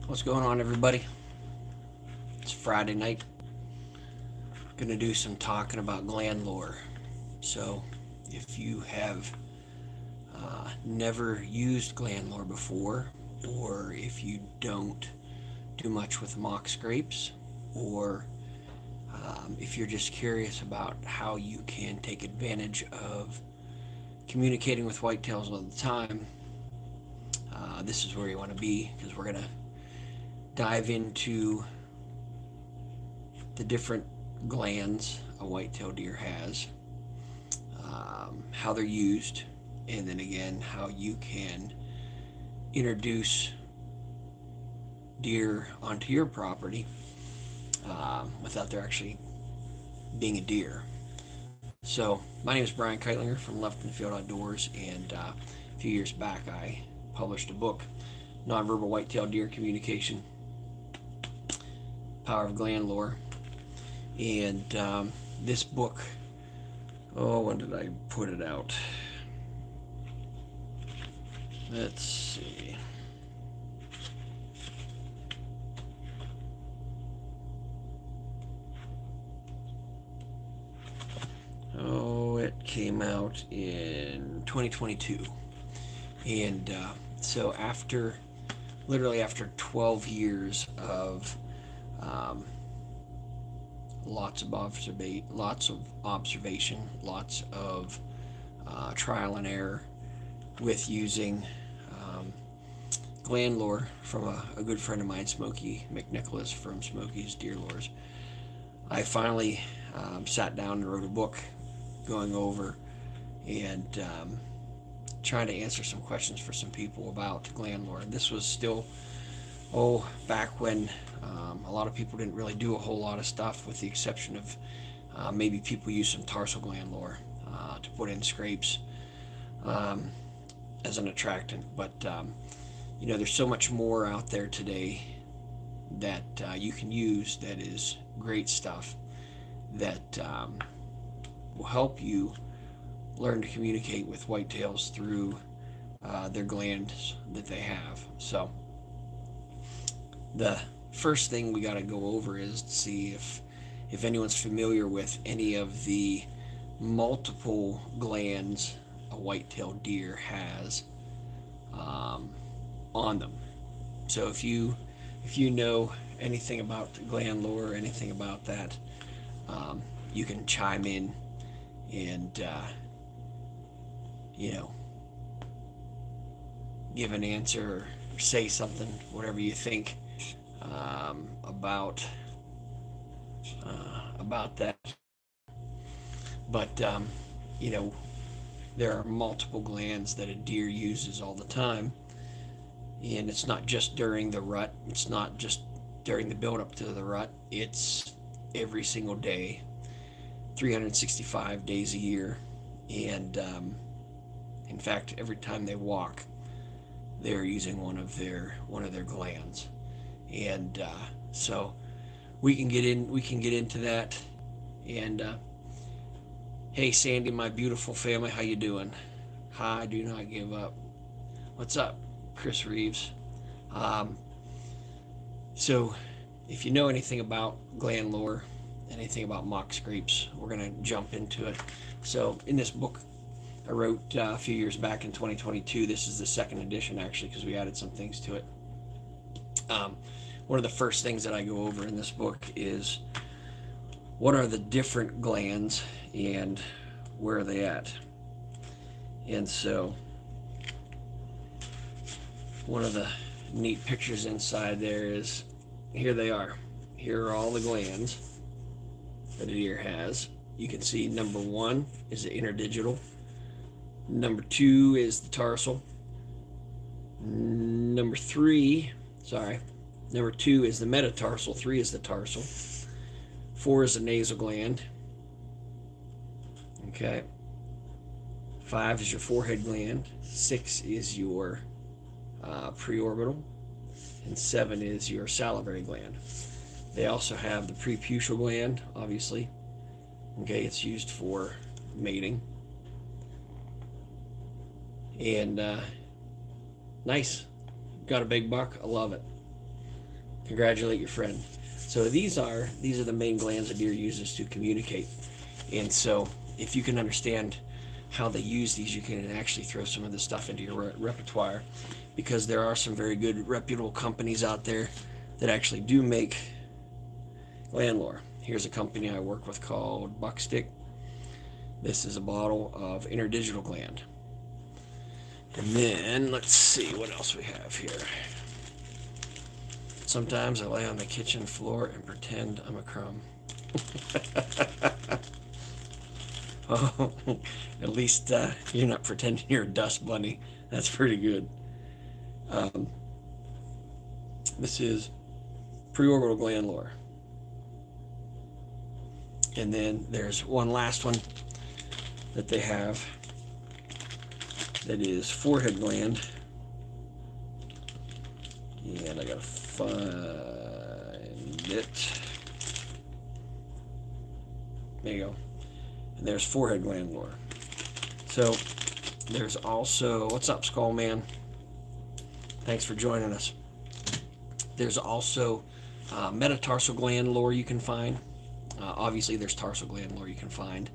What's going on, everybody? It's Friday night. Gonna do some talking about gland lore. So, if you have never used gland lore before, or if you don't do much with mock scrapes, or if you're just curious about how you can take advantage of communicating with whitetails all the time, this is where you want to be, because we're gonna dive into the different glands a whitetail deer has, how they're used, and then again how you can introduce deer onto your property without there actually being a deer. So my name is Brian Keitlinger from Left in the Field Outdoors, and a few years back I published a book, Nonverbal Whitetail Deer Communication, Power of Gland Lore. And this book, when did I put it out? Let's see. It came out in 2022. And so literally after 12 years of lots of observation, lots of trial and error with using gland lore from a good friend of mine, Smokey McNicholas from Smokey's Deer Lures. I finally sat down and wrote a book going over and trying to answer some questions for some people about gland lore. And this was still back when a lot of people didn't really do a whole lot of stuff, with the exception of maybe people use some tarsal gland lore to put in scrapes as an attractant. But there's so much more out there today that you can use that is great stuff that will help you learn to communicate with whitetails through their glands that they have. So the first thing we got to go over is to see if anyone's familiar with any of the multiple glands a whitetail deer has on them. So if you know anything about gland lore, anything about that, you can chime in and give an answer or say something, whatever you think about that. But there are multiple glands that a deer uses all the time, and it's not just during the rut, it's not just during the build up to the rut, it's every single day, 365 days a year. And in fact, every time they walk, they're using one of their glands. And so we can get into that. And hey, Sandy, my beautiful family, how you doing? Hi, do not give up. What's up, Chris Reeves? So if you know anything about gland lore, anything about mock scrapes, we're going to jump into it. So in this book I wrote a few years back in 2022, this is the second edition actually, because we added some things to it. One of the first things that I go over in this book is what are the different glands and where are they at. And so one of the neat pictures inside there is, here they are. Here are all the glands that a deer has. You can see number 1 is the interdigital. Number 2 is the tarsal. Number 2 is the metatarsal. 3 is the tarsal. 4 is the nasal gland. Okay. 5 is your forehead gland. 6 is your preorbital. And 7 is your salivary gland. They also have the preputial gland, obviously. Okay, it's used for mating. And nice. Got a big buck. I love it. Congratulate your friend. So these are the main glands a deer uses to communicate. And so if you can understand how they use these, you can actually throw some of this stuff into your repertoire, because there are some very good reputable companies out there that actually do make gland lore. Here's a company I work with called Buckstick. This is a bottle of interdigital gland. And then let's see what else we have here. Sometimes I lay on the kitchen floor and pretend I'm a crumb. Oh, at least you're not pretending you're a dust bunny. That's pretty good. This is preorbital gland lore. And then there's one last one that they have that is forehead gland. And I gotta find it. There you go. And there's forehead gland lore. So there's also, what's up, Skull Man? Thanks for joining us. There's also metatarsal gland lore you can find. Obviously, there's tarsal gland lore you can find.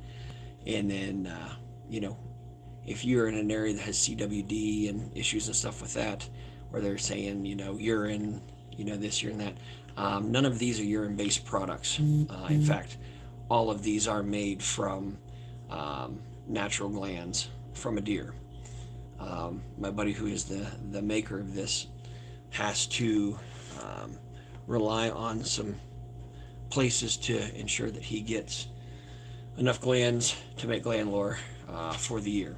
And then, if you're in an area that has CWD and issues and stuff with that, where they're saying, urine, this, urine, that, none of these are urine-based products. In fact, all of these are made from natural glands from a deer. My buddy, who is the maker of this, has to rely on some places to ensure that he gets enough glands to make gland lore for the year.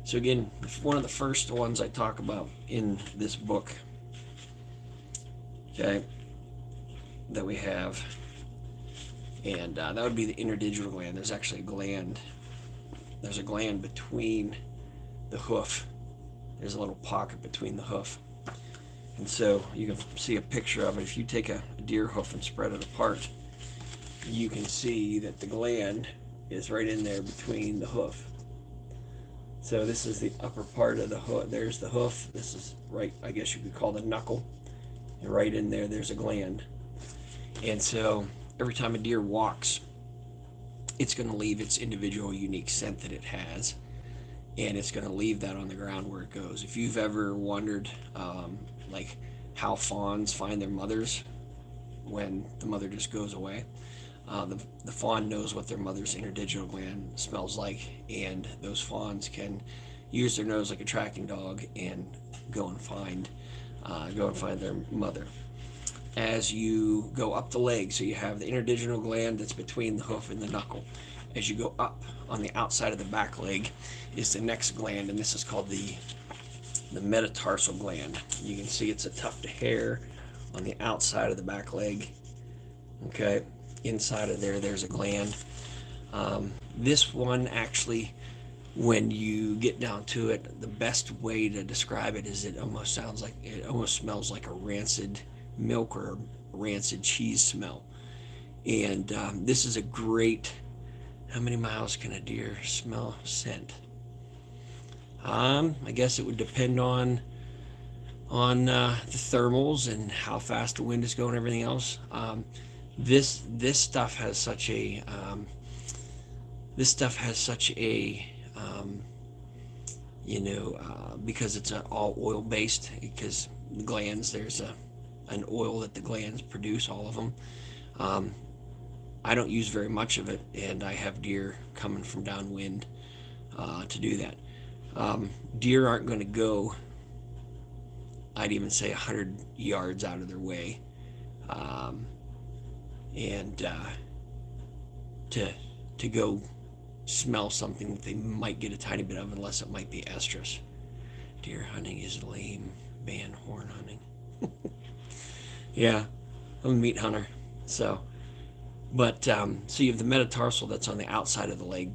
So again, one of the first ones I talk about in this book, okay, that we have, and that would be the interdigital gland. There's actually a gland. There's a gland between the hoof. There's a little pocket between the hoof. And so you can see a picture of it. If you take a deer hoof and spread it apart, you can see that the gland is right in there between the hoof. So this is the upper part of the hoof. There's the hoof. This is right, I guess you could call the knuckle. And right in there, there's a gland. And so every time a deer walks, it's going to leave its individual unique scent that it has. And it's going to leave that on the ground where it goes. If you've ever wondered, like how fawns find their mothers when the mother just goes away, the fawn knows what their mother's interdigital gland smells like, and those fawns can use their nose like a tracking dog and go and find their mother. As you go up the leg, so you have the interdigital gland that's between the hoof and the knuckle. As you go up on the outside of the back leg is the next gland, and this is called the metatarsal gland. You can see it's a tuft of hair on the outside of the back leg. Okay, inside of there's a gland. This one actually, when you get down to it, the best way to describe it is it almost smells like a rancid milk or rancid cheese smell. And this is a great, how many miles can a deer smell scent? I guess it would depend on the thermals and how fast the wind is going and everything else. This stuff has such a because it's all oil based, because the glands, there's an oil that the glands produce, all of them. I don't use very much of it, and I have deer coming from downwind to do that. Deer aren't going to go, I'd even say 100 yards out of their way, and to go smell something that they might get a tiny bit of, unless it might be estrus. Deer hunting is lame, ban horn hunting. Yeah, I'm a meat hunter. So you have the metatarsal that's on the outside of the leg.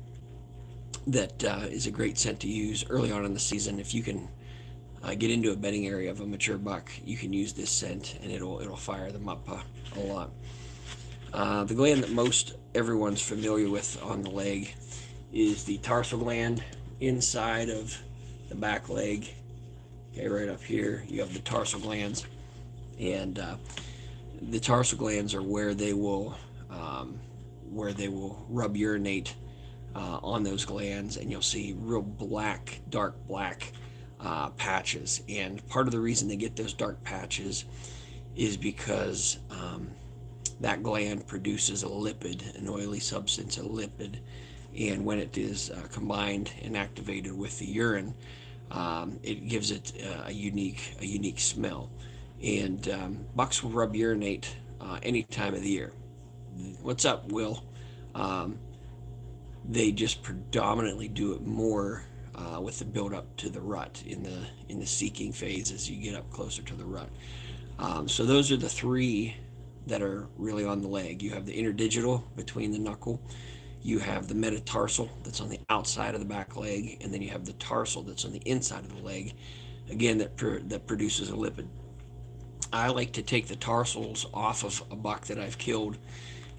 That is a great scent to use early on in the season. If you can get into a bedding area of a mature buck, you can use this scent, and it'll fire them up a lot. The gland that most everyone's familiar with on the leg is the tarsal gland inside of the back leg. Okay, right up here you have the tarsal glands, and The tarsal glands are where they will rub urinate on those glands, and you'll see real black, dark black patches. And part of the reason they get those dark patches is because that gland produces a lipid, an oily substance, a lipid, and when it is combined and activated with the urine, it gives it a unique smell. And bucks will rub urinate any time of the year. What's up, Will? Um, they just predominantly do it more with the build up to the rut in the seeking phase as you get up closer to the rut. So those are the three that are really on the leg. You have the interdigital between the knuckle, you have the metatarsal that's on the outside of the back leg, and then you have the tarsal that's on the inside of the leg. Again, that produces a lipid. I like to take the tarsals off of a buck that I've killed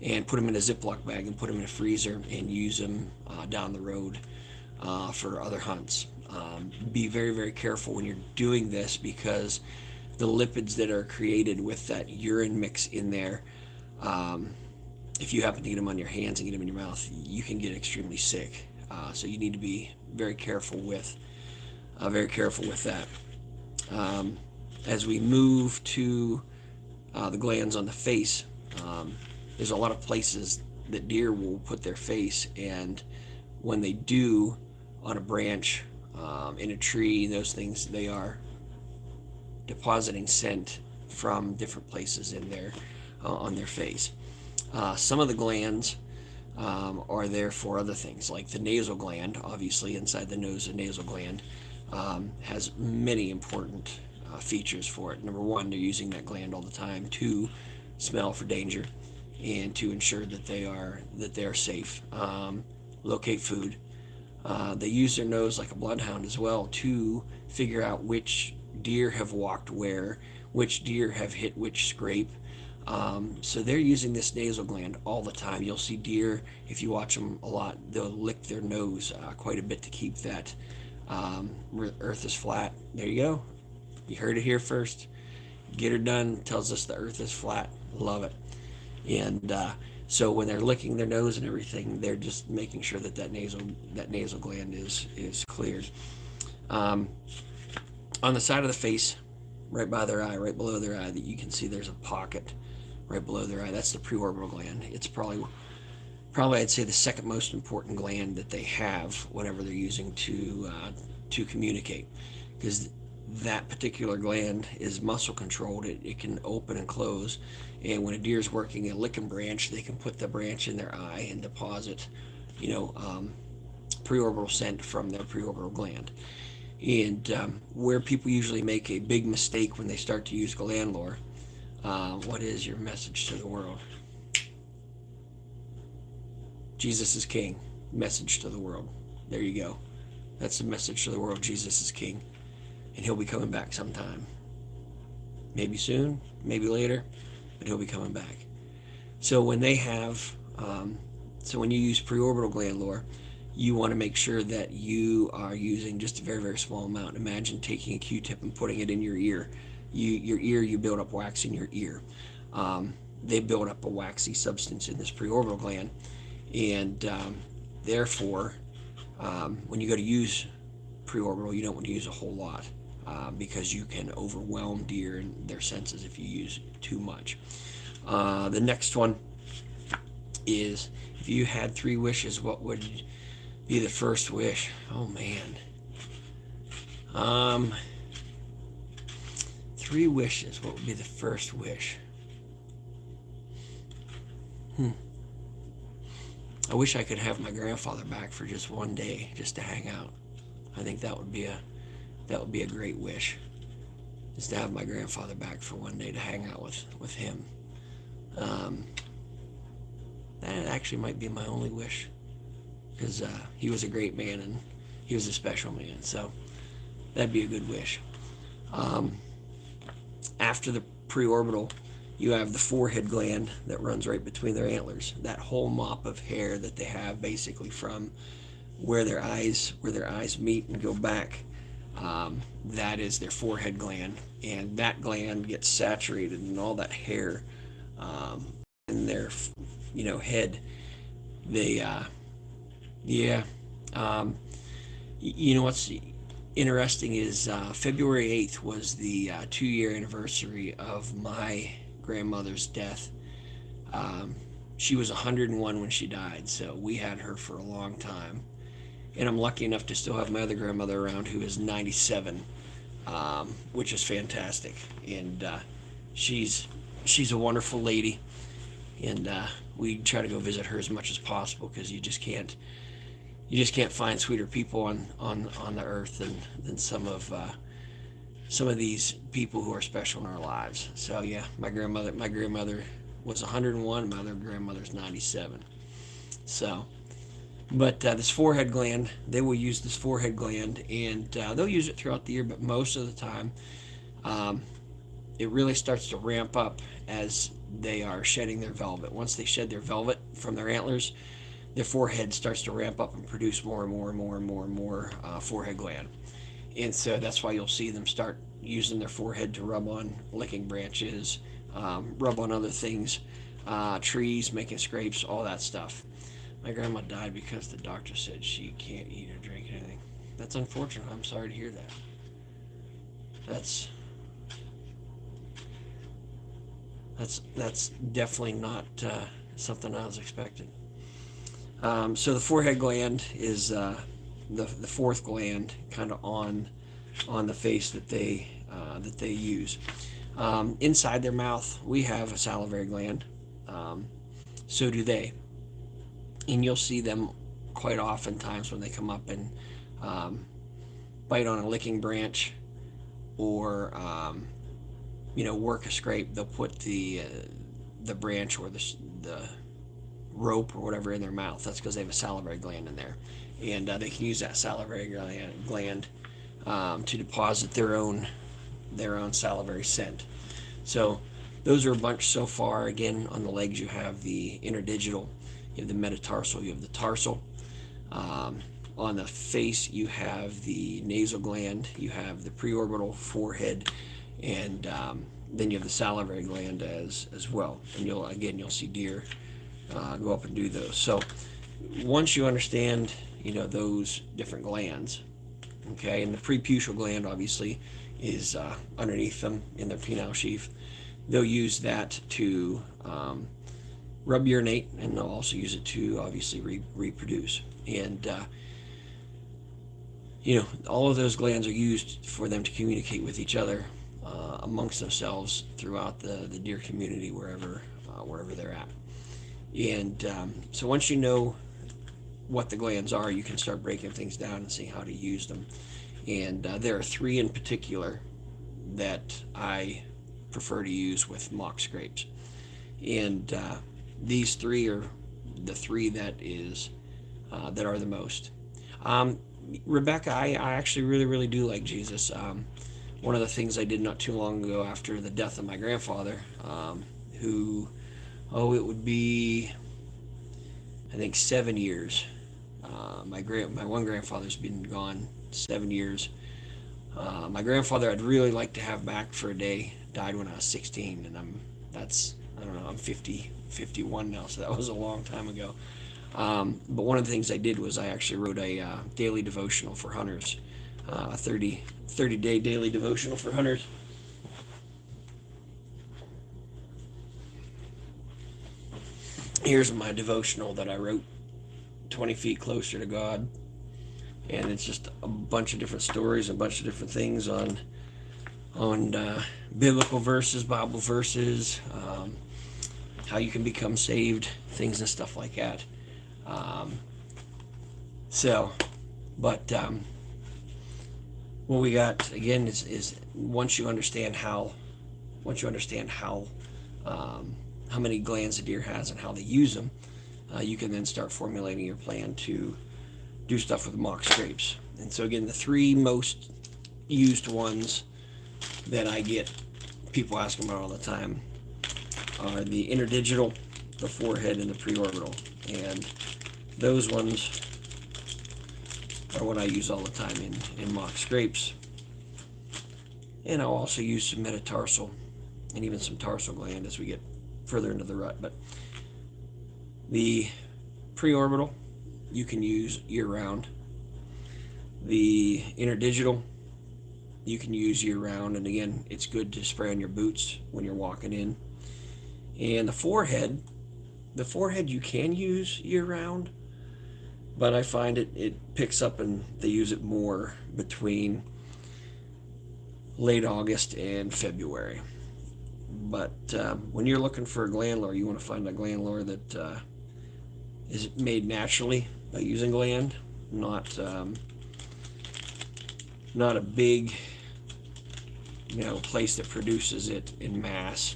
and put them in a Ziploc bag and put them in a freezer and use them down the road for other hunts. Be very, very careful when you're doing this, because the lipids that are created with that urine mix in there, if you happen to get them on your hands and get them in your mouth, you can get extremely sick. So you need to be very careful with that. As we move to the glands on the face, there's a lot of places that deer will put their face, and when they do, on a branch, in a tree, those things, they are depositing scent from different places in there on their face. Some of the glands are there for other things, like the nasal gland. Obviously, inside the nose, the nasal gland has many important features for it. Number one, they're using that gland all the time to smell for danger and to ensure that they are safe. Locate food. They use their nose like a bloodhound as well to figure out which deer have walked where, which deer have hit which scrape. So they're using this nasal gland all the time. You'll see deer, if you watch them a lot, they'll lick their nose quite a bit to keep that earth is flat. There you go. You heard it here first. Get her done tells us the earth is flat. Love it. And so when they're licking their nose and everything, they're just making sure that nasal gland is cleared. On the side of the face, right by their eye, right below their eye, that you can see there's a pocket right below their eye. That's the preorbital gland. It's probably I'd say the second most important gland that they have whenever they're using to communicate, because that particular gland is muscle controlled. It can open and close, and when a deer is working a licking branch, they can put the branch in their eye and deposit, preorbital scent from their preorbital gland. And where people usually make a big mistake when they start to use gland lore, what is your message to the world? Jesus is king. Message to the world. There you go. That's the message to the world. Jesus is king. And he'll be coming back sometime. Maybe soon, maybe later, but he'll be coming back. So when they have, when you use preorbital gland lore, you want to make sure that you are using just a very, very small amount. Imagine taking a Q-tip and putting it in your ear. You build up wax in your ear. They build up a waxy substance in this preorbital gland, and therefore, when you go to use preorbital, you don't want to use a whole lot, because you can overwhelm deer and their senses if you use too much. The next one is, if you had 3 wishes, what would be the first wish? Oh man. 3 wishes, what would be the first wish? I wish I could have my grandfather back for just one day, just to hang out. I think that would be a great wish, just to have my grandfather back for one day to hang out with him. That actually might be my only wish, because he was a great man and he was a special man, so that'd be a good wish. After the preorbital, you have the forehead gland that runs right between their antlers. That whole mop of hair that they have, basically from where their eyes meet and go back, that is their forehead gland, and that gland gets saturated, and all that hair in their, head. They, yeah. Um, what's interesting is February 8th was the 2-year anniversary of my grandmother's death. Um, she was 101 when she died, so we had her for a long time. And I'm lucky enough to still have my other grandmother around who is 97, which is fantastic. And she's she's a wonderful lady, and we try to go visit her as much as possible because you just can't find sweeter people on the earth than some of these people who are special in our lives. So yeah, my grandmother was 101. My other grandmother's 97. So, but this forehead gland, they will use this forehead gland, and they'll use it throughout the year. But most of the time, um, it really starts to ramp up as they are shedding their velvet. Once they shed their velvet from their antlers, their forehead starts to ramp up and produce more and more and more and more and more forehead gland. And so that's why you'll see them start using their forehead to rub on licking branches, rub on other things, trees, making scrapes, all that stuff. My grandma died because the doctor said she can't eat or drink anything. That's unfortunate. I'm sorry to hear that. That's that's definitely not something I was expecting. So the forehead gland is the fourth gland, kind of on the face that they use. Inside their mouth, we have a salivary gland. Um, so do they, and you'll see them quite often times when they come up and um, bite on a licking branch or work a scrape. They'll put the branch or the rope or whatever in their mouth. That's because they have a salivary gland in there, and they can use that salivary gland to deposit their own salivary scent. So those are a bunch so far. Again, on the legs you have the interdigital, you have the metatarsal, you have the tarsal. Um, on the face you have the nasal gland, you have the preorbital, forehead, and then you have the salivary gland as well. And you'll see deer go up and do those. So once you understand, those different glands, okay, and the preputial gland obviously is underneath them in their penile sheath. They'll use that to rub urinate, and they'll also use it to obviously reproduce. And all of those glands are used for them to communicate with each other amongst themselves throughout the deer community, wherever they're at. And so once you know what the glands are, you can start breaking things down and see how to use them. And there are three in particular that I prefer to use with mock scrapes. And these three are the three that are the most. Rebecca, I actually really, really do like Jesus. One of the things I did not too long ago after the death of my grandfather, who, it would be, I think, 7 years. My one grandfather's been gone 7 years. My grandfather I'd really like to have back for a day. Died when I was 16, and I don't know, I'm 51 now, so that was a long time ago. But one of the things I did was I actually wrote a daily devotional for hunters, a 30-day daily devotional for hunters. Here's my devotional that I wrote, 20 feet closer to God. And it's just a bunch of different stories, a bunch of different things on biblical verses, Bible verses, how you can become saved, things and stuff like that. What we got again is once you understand how many glands a deer has and how they use them, you can then start formulating your plan to do stuff with mock scrapes. And so again, the three most used ones that I get people asking about all the time are the interdigital, the forehead, and the preorbital. And those ones are what I use all the time in mock scrapes. And I'll also use some metatarsal and even some tarsal gland as we get further into the rut. But the pre-orbital you can use year-round. The interdigital you can use year-round, and again, it's good to spray on your boots when you're walking in. And the forehead you can use year-round, but I find it picks up and they use it more between late August and February. But when you're looking for a gland lure, you want to find a gland lure that is made naturally by using gland, not a big place that produces it in mass,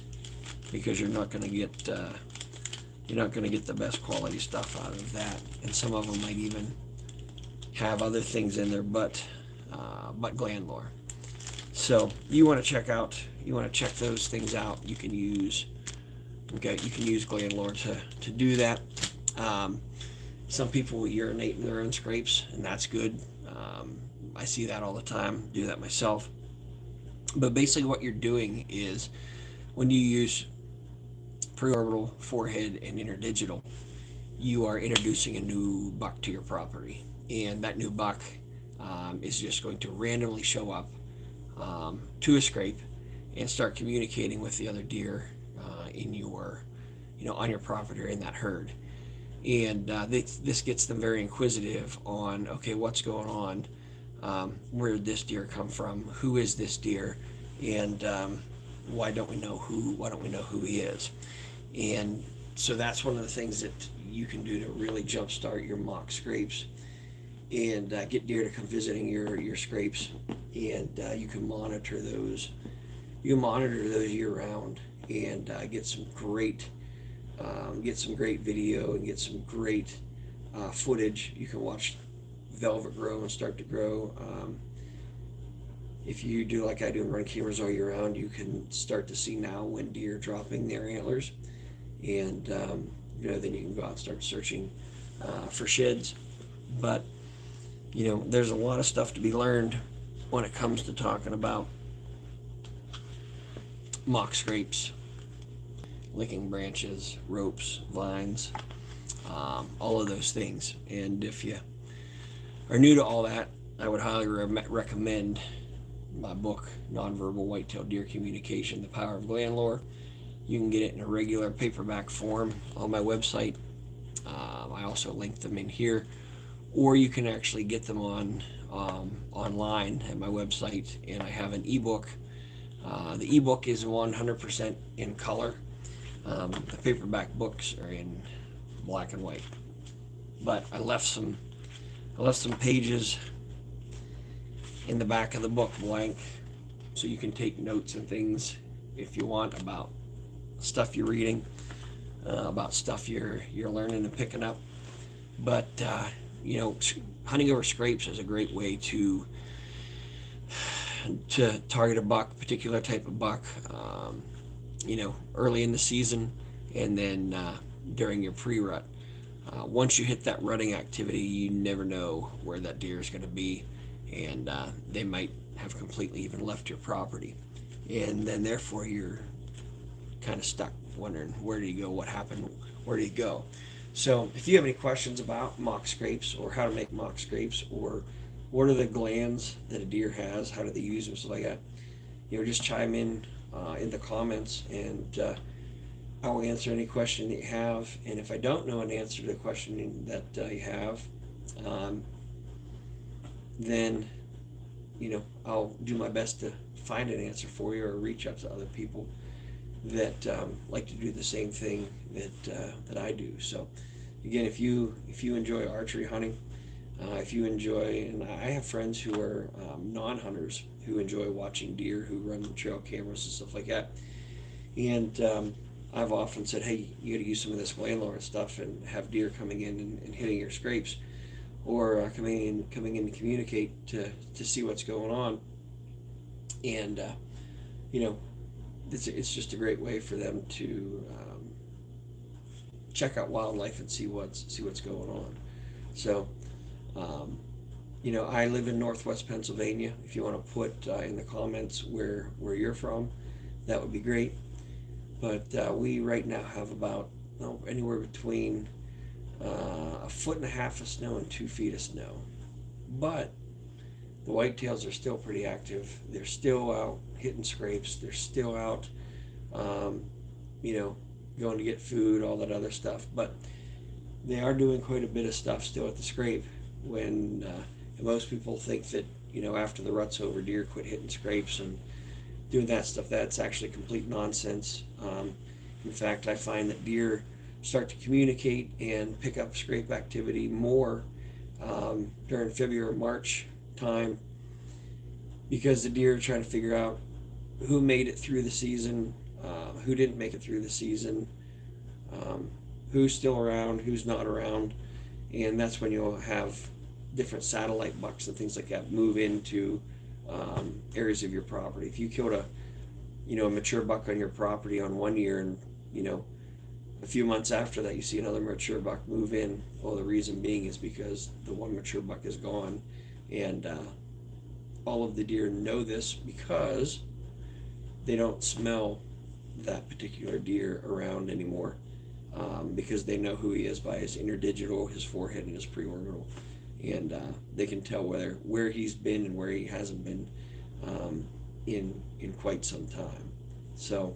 because you're not going to get the best quality stuff out of that, and some of them might even have other things in there but gland lure. So you want to check those things out. You can use gland lure to do that. Some people urinate in their own scrapes, and that's good. I see that all the time. Do that myself. But basically what you're doing is, when you use preorbital, forehead, and interdigital, you are introducing a new buck to your property. And that new buck is just going to randomly show up to a scrape and start communicating with the other deer in your, on your property or in that herd. And this gets them very inquisitive on, okay, what's going on? Where did this deer come from? Who is this deer? And why don't we know who he is? And so that's one of the things that you can do to really jumpstart your mock scrapes and get deer to come visiting your scrapes. And you can monitor those. You can monitor those year round and get some great video and get some great footage. You can watch velvet grow and start to grow. If you do like I do and run cameras all year round, you can start to see now when deer are dropping their antlers, and then you can go out and start searching for sheds. But there's a lot of stuff to be learned when it comes to talking about mock scrapes, licking branches, ropes, vines, all of those things. And if you are new to all that, I would highly recommend my book, Nonverbal Whitetail Deer Communication, The Power of Gland Lore. You can get it in a regular paperback form on my website. I also link them in here, or you can actually get them online at my website, and I have an ebook. The ebook is 100% in color. The paperback books are in black and white, but I left some pages in the back of the book blank, so you can take notes and things if you want about stuff you're reading, about stuff you're learning and picking up. But hunting over scrapes is a great way to target a buck, particular type of buck, early in the season, and then during your pre-rut. Once you hit that rutting activity, you never know where that deer is going to be, and they might have completely even left your property, and then therefore you're kind of stuck wondering, where did he go, what happened, where did he go? So if you have any questions about mock scrapes, or how to make mock scrapes, or what are the glands that a deer has, how do they use them, stuff like that, just chime in the comments, and I will answer any question that you have. And if I don't know an answer to the question that you have, then I'll do my best to find an answer for you, or reach out to other people that like to do the same thing that I do. So again, if you enjoy archery hunting, if you enjoy, and I have friends who are non-hunters who enjoy watching deer, who run trail cameras and stuff like that, and I've often said, hey, you got to use some of this gland lore and stuff, and have deer coming in and hitting your scrapes, or coming in to communicate to see what's going on. And it's just a great way for them to check out wildlife and see what's going on. So I live in Northwest Pennsylvania. If you want to put in the comments where you're from, that would be great. But we right now have about anywhere between 1.5 foot of snow and 2 feet of snow. But the whitetails are still pretty active. They're still out hitting scrapes. They're still out, um, you know, going to get food, all that other stuff. But they are doing quite a bit of stuff still at the scrape. When most people think that after the rut's over, deer quit hitting scrapes and doing that stuff. That's actually complete nonsense. In fact, I find that deer start to communicate and pick up scrape activity more during February, March time, because the deer are trying to figure out who made it through the season, who didn't make it through the season, who's still around, who's not around, and that's when you'll have different satellite bucks and things like that move into areas of your property. If you killed a mature buck on your property on one year, and a few months after that you see another mature buck move in, well, the reason being is because the one mature buck is gone, and all of the deer know this because they don't smell that particular deer around anymore, because they know who he is by his interdigital, his forehead, and his preorbital, and they can tell where he's been and where he hasn't been in quite some time. So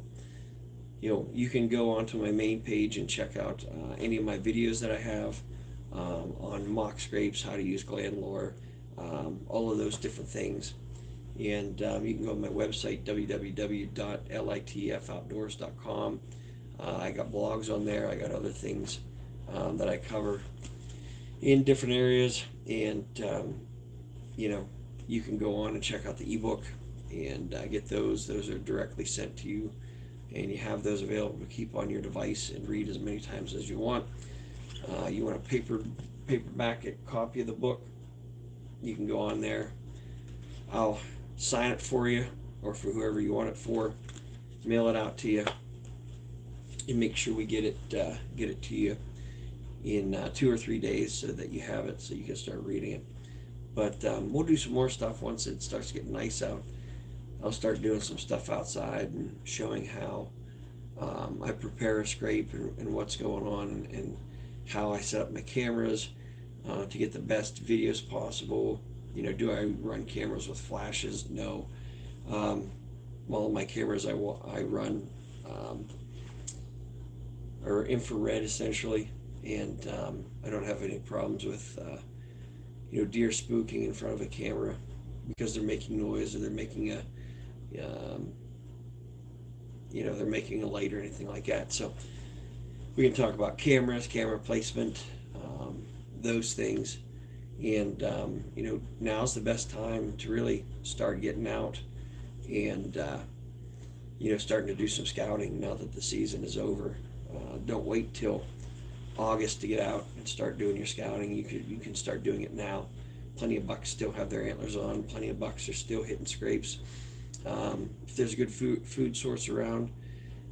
you can go onto my main page and check out any of my videos that I have on mock scrapes, how to use gland lore, all of those different things. And you can go to my website, www.litfoutdoors.com. I got blogs on there. I got other things that I cover in different areas. And, you can go on and check out the ebook and get those. Those are directly sent to you. And you have those available to keep on your device and read as many times as you want. You want a paperback copy of the book, you can go on there. I'll sign it for you, or for whoever you want it for, mail it out to you, and make sure we get it to you in 2 or 3 days so that you have it, so you can start reading it. But we'll do some more stuff once it starts getting nice out. I'll start doing some stuff outside and showing how I prepare a scrape and what's going on, and how I set up my cameras to get the best videos possible. Do I run cameras with flashes? No. All of my cameras I run are infrared essentially, and I don't have any problems with deer spooking in front of a camera because they're making noise, or they're making they're making a light or anything like that. So we can talk about cameras, camera placement, those things. And now's the best time to really start getting out and starting to do some scouting now that the season is over. Don't wait till August to get out and start doing your scouting. You can start doing it now. Plenty of bucks still have their antlers on. Plenty of bucks are still hitting scrapes. If there's a good food source around,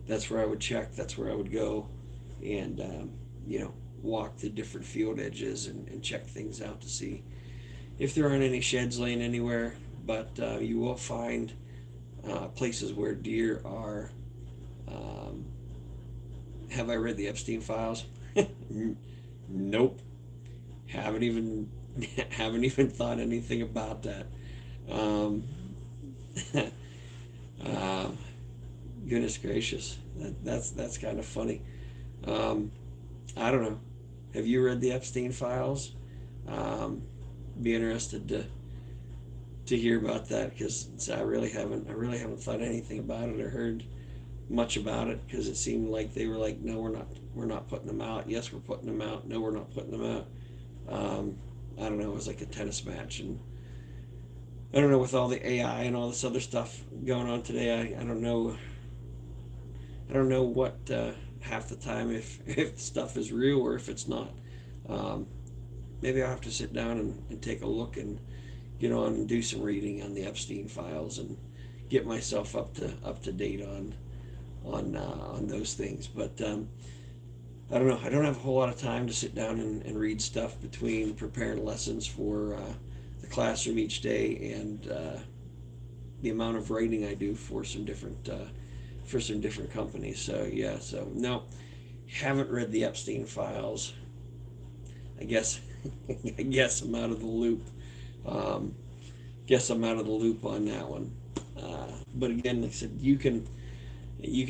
that's where I would check. That's where I would go, and walk the different field edges and check things out to see if there aren't any sheds laying anywhere. But you will find places where deer are. Have I read the Epstein files? Nope. Haven't even thought anything about that. Goodness gracious, that's kind of funny. I don't know. Have you read the Epstein files? Be interested to hear about that, because I really haven't thought anything about it or heard much about it, because it seemed like they were like, no, we're not putting them out. Yes, we're putting them out. No, we're not putting them out. I don't know. It was like a tennis match, and I don't know, with all the AI and all this other stuff going on today, I don't know what half the time if stuff is real or if it's not. Maybe I'll have to sit down and take a look and get on and do some reading on the Epstein files and get myself up to date on those things. But I don't know. I don't have a whole lot of time to sit down and read stuff between preparing lessons for the classroom each day and the amount of writing I do for some different for some different companies. So yeah, so no, haven't read the Epstein files. I guess I guess I'm out of the loop. Um, guess I'm out of the loop on that one. But again, like I said, you can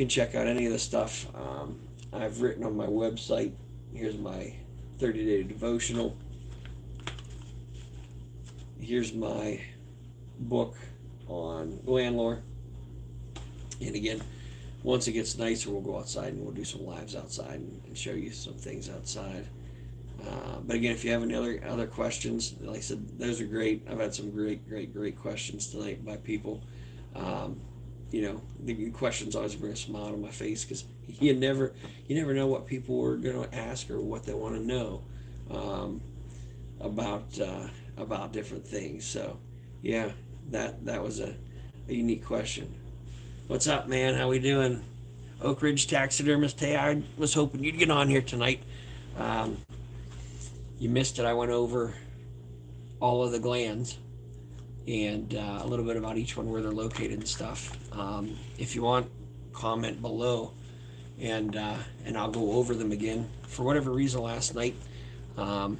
check out any of the stuff I've written on my website. Here's my 30-day devotional. Here's my book on gland lore. And again, once it gets nicer, we'll go outside and we'll do some lives outside and show you some things outside. But again, if you have any other questions, like I said, those are great. I've had some great questions tonight by people. The questions always bring a smile to my face, because you never know what people are going to ask or what they want to know about different things. So yeah, that was a unique question. What's up, man? How we doing? Oak Ridge Taxidermist. Hey, I was hoping you'd get on here tonight. You missed it. I went over all of the glands and a little bit about each one, where they're located and stuff. If you want, comment below, and I'll go over them again. For whatever reason, last night, about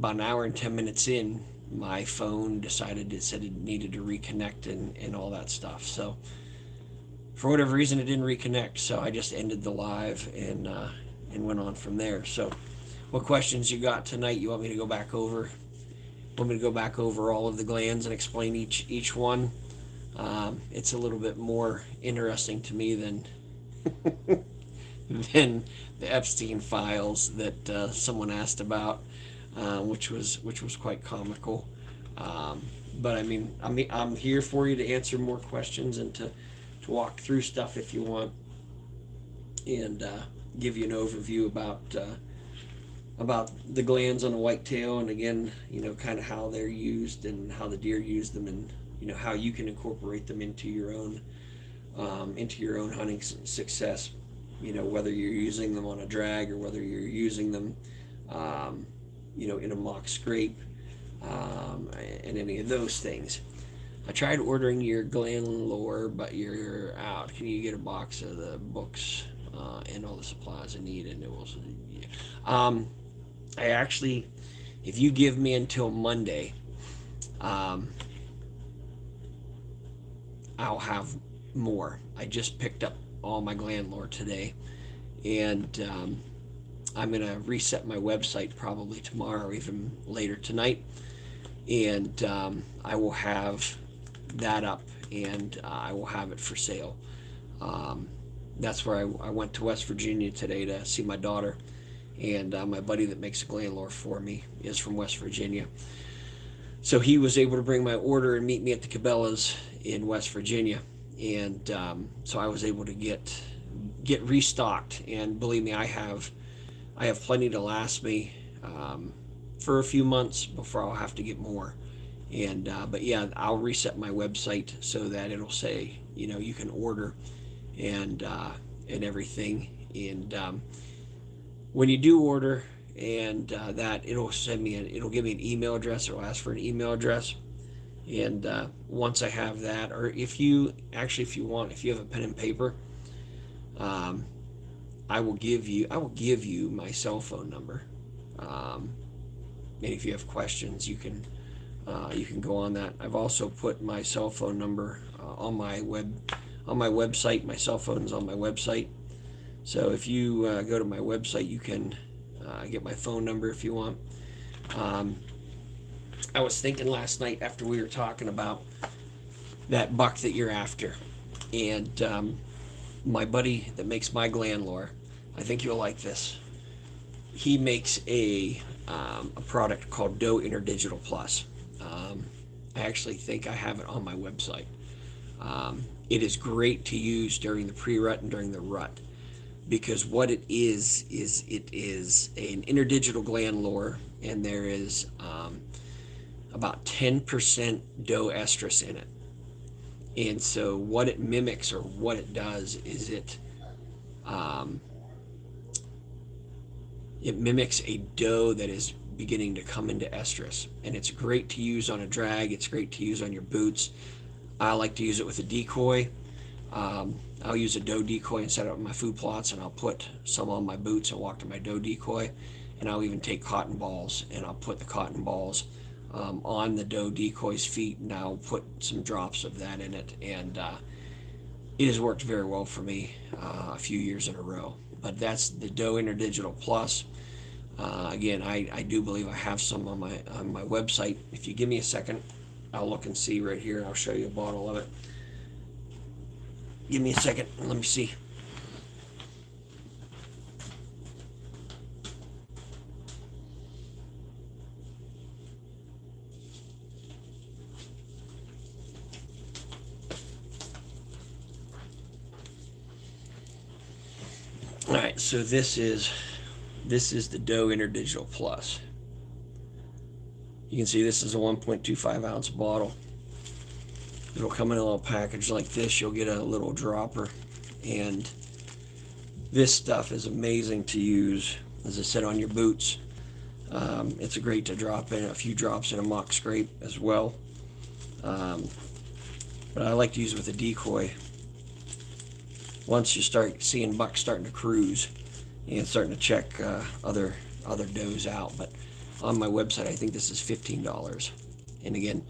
an hour and 10 minutes in, my phone said it needed to reconnect and all that stuff. So for whatever reason, it didn't reconnect. So I just ended the live and went on from there. So what questions you got tonight? You want me to go back over? Want me to go back over all of the glands and explain each one? It's a little bit more interesting to me than than the Epstein files that someone asked about, which was quite comical. But I mean, I'm here for you to answer more questions and to walk through stuff if you want, and give you an overview about the glands on a whitetail, and again, kind of how they're used and how the deer use them, and how you can incorporate them into your own hunting success. Whether you're using them on a drag or whether you're using them, in a mock scrape, and any of those things. I tried ordering your gland lore, but you're out. Can you get a box of the books and all the supplies I need? And it will. I actually, if you give me until Monday, I'll have more. I just picked up all my gland lore today, and I'm going to reset my website probably tomorrow or even later tonight, and I will have that up, and I will have it for sale. That's where I went to West Virginia today to see my daughter, and my buddy that makes a gland lore for me is from West Virginia. So he was able to bring my order and meet me at the Cabela's in West Virginia, and so I was able to get restocked. And believe me, I have plenty to last me for a few months before I'll have to get more. And but yeah, I'll reset my website so that it'll say you can order and everything. And when you do order, and that it'll give me an email address, or it'll ask for an email address. And once I have that, or if you have a pen and paper, I will give you my cell phone number. And if you have questions, you can go on that. I've also put my cell phone number on my website. My cell phone is on my website. So if you go to my website, you can get my phone number if you want. I was thinking last night after we were talking about that buck that you're after, and my buddy that makes my gland lore, I think you'll like this. He makes a product called Doe Interdigital Plus. I actually think I have it on my website. It is great to use during the pre-rut and during the rut, because what it is an interdigital gland lore, and there is about 10% doe estrus in it. And so what it mimics, or what it does, is it mimics a doe that is beginning to come into estrus. And it's great to use on a drag. It's great to use on your boots. I like to use it with a decoy. I'll use a doe decoy and set up my food plots, and I'll put some on my boots and walk to my doe decoy. And I'll even take cotton balls and I'll put the cotton balls on the doe decoy's feet, and I'll put some drops of that in it. And it has worked very well for me a few years in a row. But that's the Doe Interdigital Plus. Again, I do believe I have some on my website. If you give me a second, I'll look and see right here. I'll show you a bottle of it. Give me a second and let me see. All right, so this is the Doe Interdigital Plus. You can see this is a 1.25 ounce bottle. It'll come in a little package like this. You'll get a little dropper, and this stuff is amazing to use, as I said, on your boots. It's great to drop in a few drops in a mock scrape as well. But I like to use it with a decoy. Once you start seeing bucks starting to cruise and starting to check other does out. But on my website, I think this is $15. And again,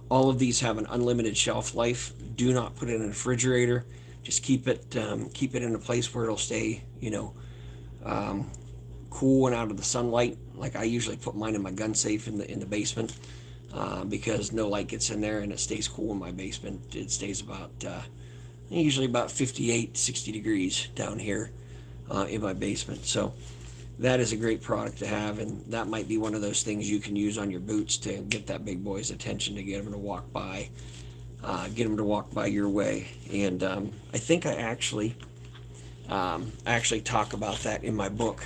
all of these have an unlimited shelf life. Do not put it in a refrigerator. Just keep it in a place where it'll stay, cool and out of the sunlight. Like I usually put mine in my gun safe in the basement because no light gets in there and it stays cool in my basement. It stays about usually about 58, 60 degrees down here in my basement. So that is a great product to have, and that might be one of those things you can use on your boots to get that big boy's attention, to get him to walk by, your way. And I think I actually talk about that in my book.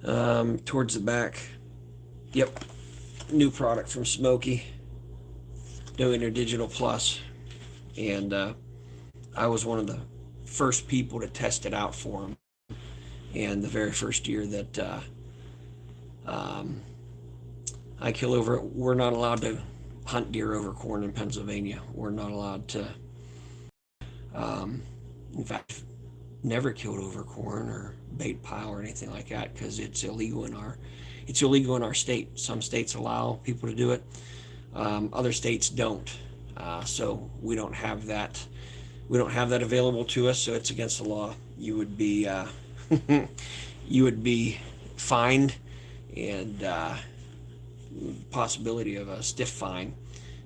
Towards the back, yep, new product from Smokey, Doe Interdigital Plus, and I was one of the first people to test it out for him. And the very first year that I kill over, we're not allowed to hunt deer over corn in Pennsylvania. We're not allowed to, in fact, never killed over corn or bait pile or anything like that, because it's illegal in our state. Some states allow people to do it. Other states don't. So we don't have that. We don't have that available to us. So it's against the law. You would be you would be fined, and possibility of a stiff fine.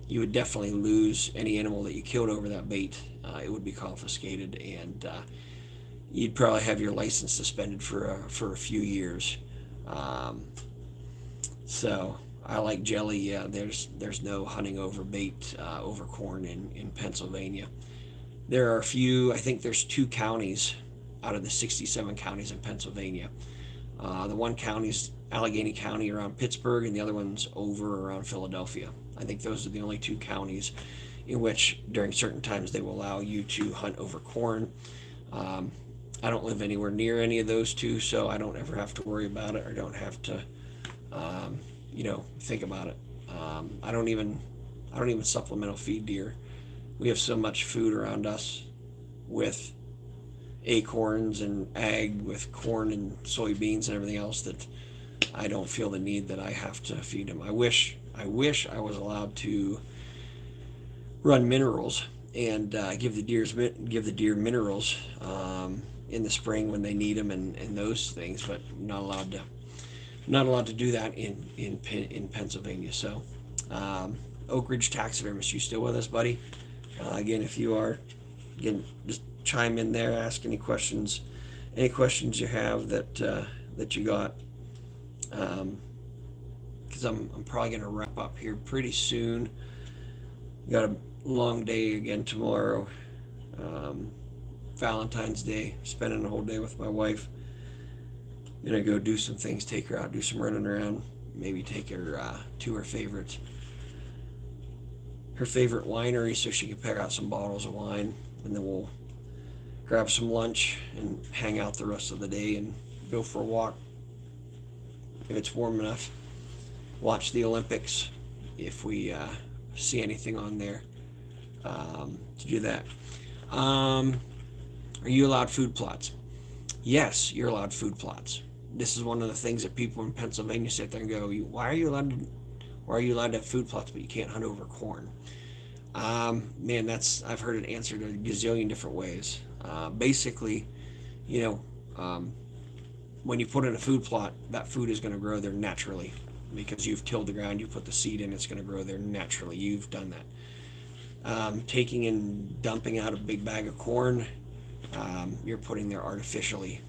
You would definitely lose any animal that you killed over that bait. It would be confiscated, and you'd probably have your license suspended for a few years. So I like jelly. Yeah, there's no hunting over bait over corn in Pennsylvania. There are a few. I think there's 2 counties out of the 67 counties in Pennsylvania. The one county's Allegheny County around Pittsburgh, and the other one's over around Philadelphia. I think those are the only 2 counties in which during certain times they will allow you to hunt over corn. I don't live anywhere near any of those 2, so I don't ever have to worry about it, or don't have to think about it. I don't even supplemental feed deer. We have so much food around us with acorns and ag, with corn and soybeans and everything else, that I don't feel the need that I have to feed them. I wish I was allowed to run minerals and give the deer minerals in the spring when they need them, and those things, but not allowed to do that in Pennsylvania. So Oak Ridge Taxidermist, you still with us, buddy? Again, if you are, just chime in there, ask any questions you have that you got, because I'm probably going to wrap up here pretty soon. Got a long day again tomorrow, Valentine's Day, spending the whole day with my wife. Gonna go do some things, take her out, do some running around, maybe take her to her favorite winery so she can pick out some bottles of wine, and then we'll grab some lunch and hang out the rest of the day and go for a walk if it's warm enough. Watch the Olympics if we see anything on there. to do that. Are you allowed food plots? Yes, you're allowed food plots. This is one of the things that people in Pennsylvania sit there and go, why are you allowed to have food plots but you can't hunt over corn? Man, I've heard it answered a gazillion different ways. Basically, you know, when you put in a food plot, that food is going to grow there naturally because you've tilled the ground, you put the seed in, it's going to grow there naturally. You've done that. Taking and dumping out a big bag of corn, you're putting there artificially.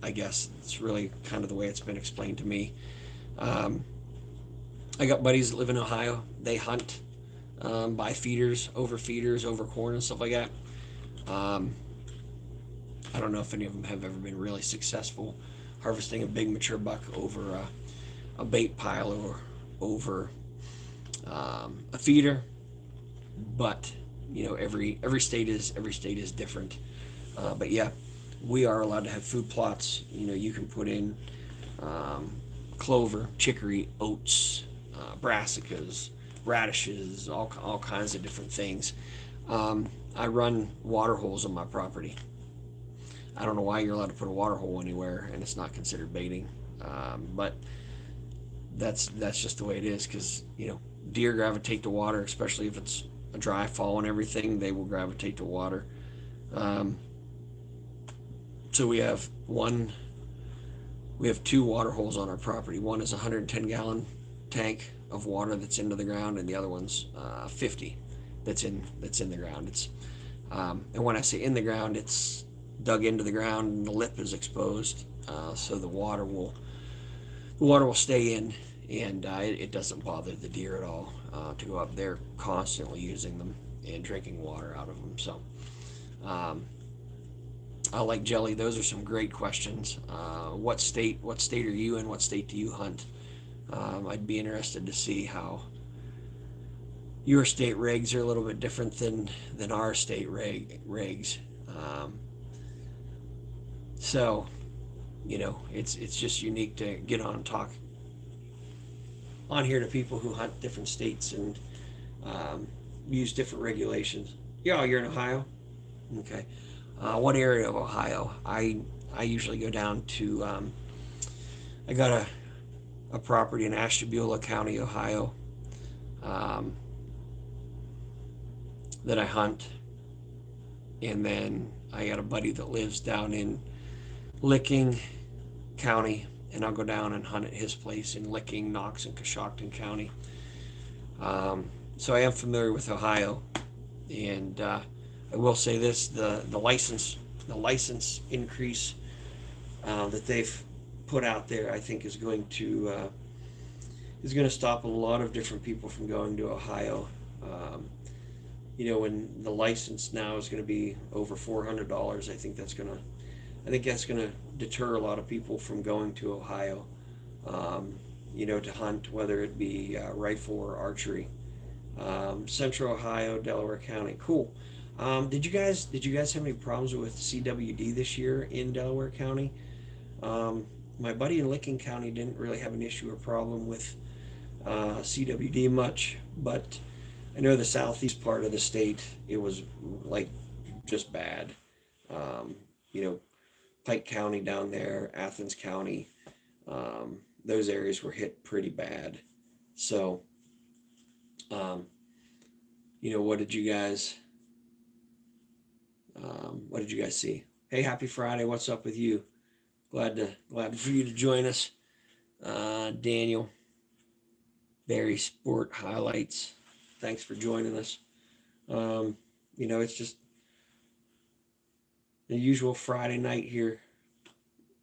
I guess it's really kind of the way it's been explained to me. Um, I got buddies that live in Ohio. They hunt by feeders, over corn and stuff like that. Um, I don't know if any of them have ever been really successful harvesting a big mature buck over a bait pile or over a feeder, but every state is different. But yeah, we are allowed to have food plots. You can put in clover, chicory, oats, brassicas, radishes, all kinds of different things. I run water holes on my property. I don't know why you're allowed to put a water hole anywhere and it's not considered baiting, but that's just the way it is because deer gravitate to water, especially if it's a dry fall and everything. They will gravitate to water. So we have two water holes on our property. One is a 110-gallon tank of water that's into the ground, and the other one's 50 that's in the ground. And when I say in the ground, it's dug into the ground and the lip is exposed, so the water will stay in, and it doesn't bother the deer at all to go up there constantly using them and drinking water out of them. So I like Jelly. Those are some great questions. What state are you in? What state do you hunt? I'd be interested to see how your state regs are a little bit different than our state regs. So, it's just unique to get on and talk on here to people who hunt different states and use different regulations. Yeah, you're in Ohio? Okay. What area of Ohio? I usually go down to, I got a property in Ashtabula County, Ohio, that I hunt. And then I got a buddy that lives down in Licking County, and I'll go down and hunt at his place in Licking, Knox, and Coshocton County. So I am familiar with Ohio, and I will say this: the license increase that they've put out there, I think, is going to stop a lot of different people from going to Ohio. When the license now is going to be over $400, I think that's going to deter a lot of people from going to Ohio, to hunt, whether it be rifle or archery. Central Ohio, Delaware County, cool. Did you guys have any problems with CWD this year in Delaware County? My buddy in Licking County didn't really have an issue or problem with CWD much, but I know the southeast part of the state, it was like just bad. Pike County down there, Athens County, those areas were hit pretty bad. So, what did you guys see? Hey, happy Friday. What's up with you? Glad for you to join us. Daniel, Barry Sport Highlights. Thanks for joining us. It's just the usual Friday night here,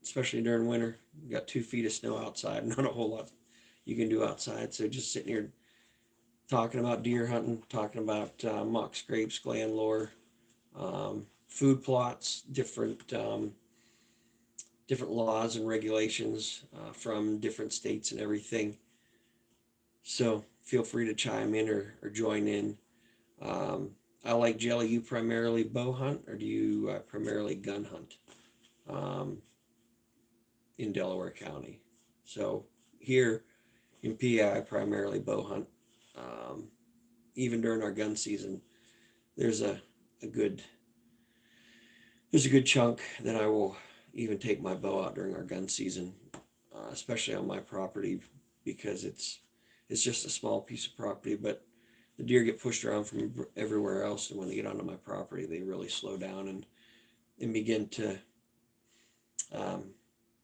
especially during winter. We've got 2 feet of snow outside, not a whole lot you can do outside. So just sitting here talking about deer hunting, talking about mock scrapes, gland lore, food plots, different laws and regulations from different states and everything. So feel free to chime in or join in. I like Jelly. You primarily bow hunt, or do you primarily gun hunt in Delaware County? So here in PA, I primarily bow hunt. Even during our gun season, there's a good there's a good chunk that I will even take my bow out during our gun season, especially on my property, because it's just a small piece of property, but the deer get pushed around from everywhere else, and when they get onto my property, they really slow down and begin to um,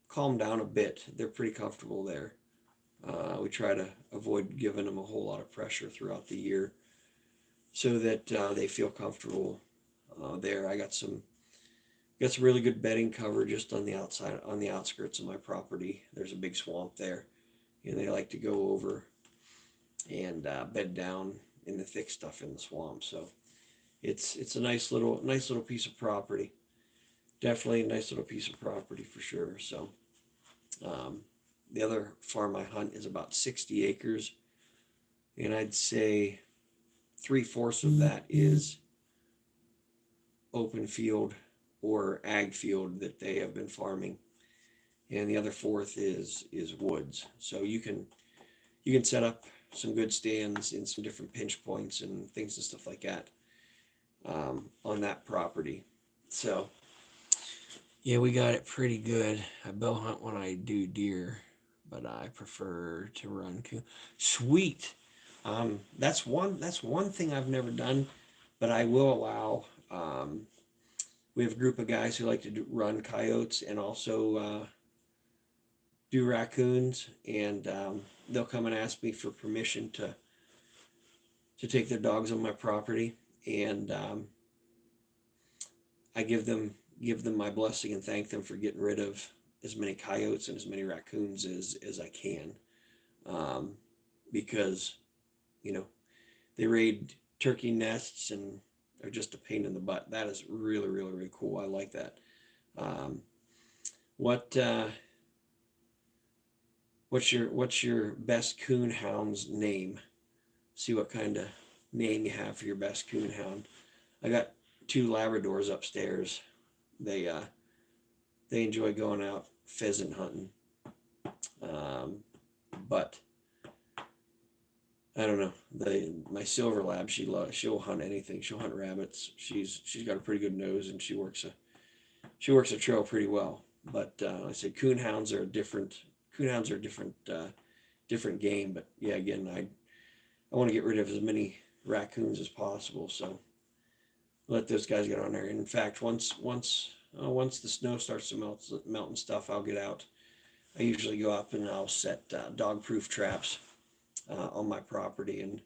calm down a bit. They're pretty comfortable there. We try to avoid giving them a whole lot of pressure throughout the year so that they feel comfortable there. I got some really good bedding cover just on the outside, on the outskirts of my property. There's a big swamp there, and they like to go over and bed down in the thick stuff in the swamp. So it's a nice little piece of property. Definitely a nice little piece of property for sure. So the other farm I hunt is about 60 acres, and I'd say 3/4 of that is open field or ag field that they have been farming, and the other fourth is woods. So you can set up some good stands in some different pinch points and things and stuff like that on that property. So yeah, we got it pretty good. I bow hunt when I do deer, but I prefer to run coon. Sweet. That's one thing I've never done, but I will allow. We have a group of guys who like to run coyotes and also do raccoons, and they'll come and ask me for permission to take their dogs on my property, and I give them my blessing and thank them for getting rid of as many coyotes and as many raccoons as I can, because they raid turkey nests and are just a pain in the butt. That is really, really, really cool. I like that. What's your best coon hound's name? See what kind of name you have for your best coon hound. I got 2 Labradors upstairs. They enjoy going out pheasant hunting, but I don't know. My silver lab, she'll hunt anything. She'll hunt rabbits. She's got a pretty good nose, and she works a trail pretty well. But like I said, coonhounds are a different different game. But yeah, again, I want to get rid of as many raccoons as possible. So let those guys get on there. And in fact, once the snow starts to melt and stuff, I'll get out. I usually go up and I'll set dog-proof traps on my property, and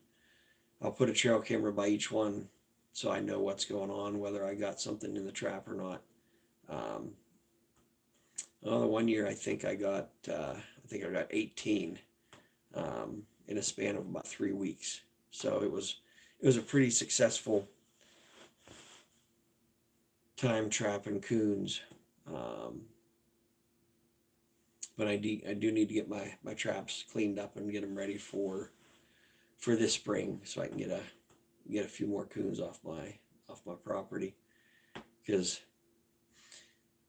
I'll put a trail camera by each one so I know what's going on, whether I got something in the trap or not. The one year I think I got 18 in a span of about 3 weeks. So it was a pretty successful time trapping coons. But I do need to get my traps cleaned up and get them ready for this spring, so I can get a few more coons off my property, because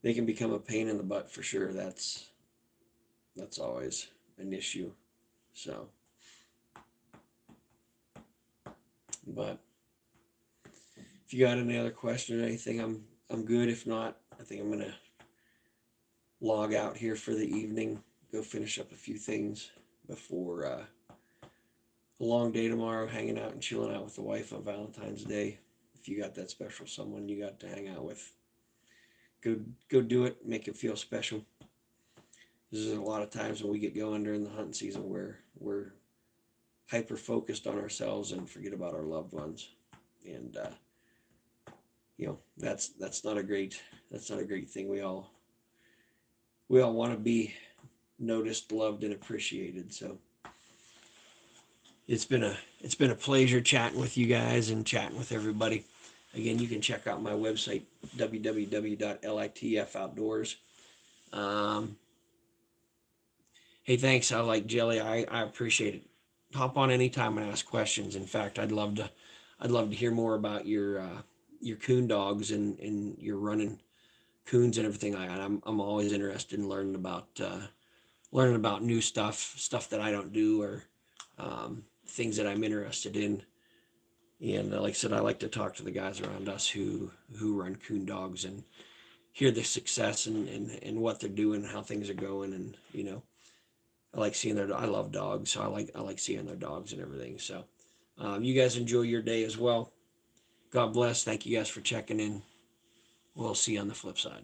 they can become a pain in the butt for sure. That's always an issue. So, but if you got any other question or anything, I'm good. If not, I think I'm gonna log out here for the evening, go finish up a few things before a long day tomorrow, hanging out and chilling out with the wife on Valentine's Day. If you got that special someone you got to hang out with, go do it, make it feel special. There's a lot of times when we get going during the hunting season where we're hyper focused on ourselves and forget about our loved ones, and that's not a great thing. We all want to be noticed, loved, and appreciated. So it's been a pleasure chatting with you guys and chatting with everybody. Again, you can check out my website, www.litfoutdoors. Hey, thanks. I like Jelly. I appreciate it. Hop on anytime and ask questions. In fact, I'd love to hear more about your coon dogs and your running coons and everything like that. I'm always interested in learning about new stuff that I don't do, or things that I'm interested in And like I said, I like to talk to the guys around us who run coon dogs and hear the success and what they're doing, how things are going, and I like seeing their. I love dogs, so I like seeing their dogs and everything. So, you guys enjoy your day as well. God bless. Thank you guys for checking in. We'll see you on the flip side.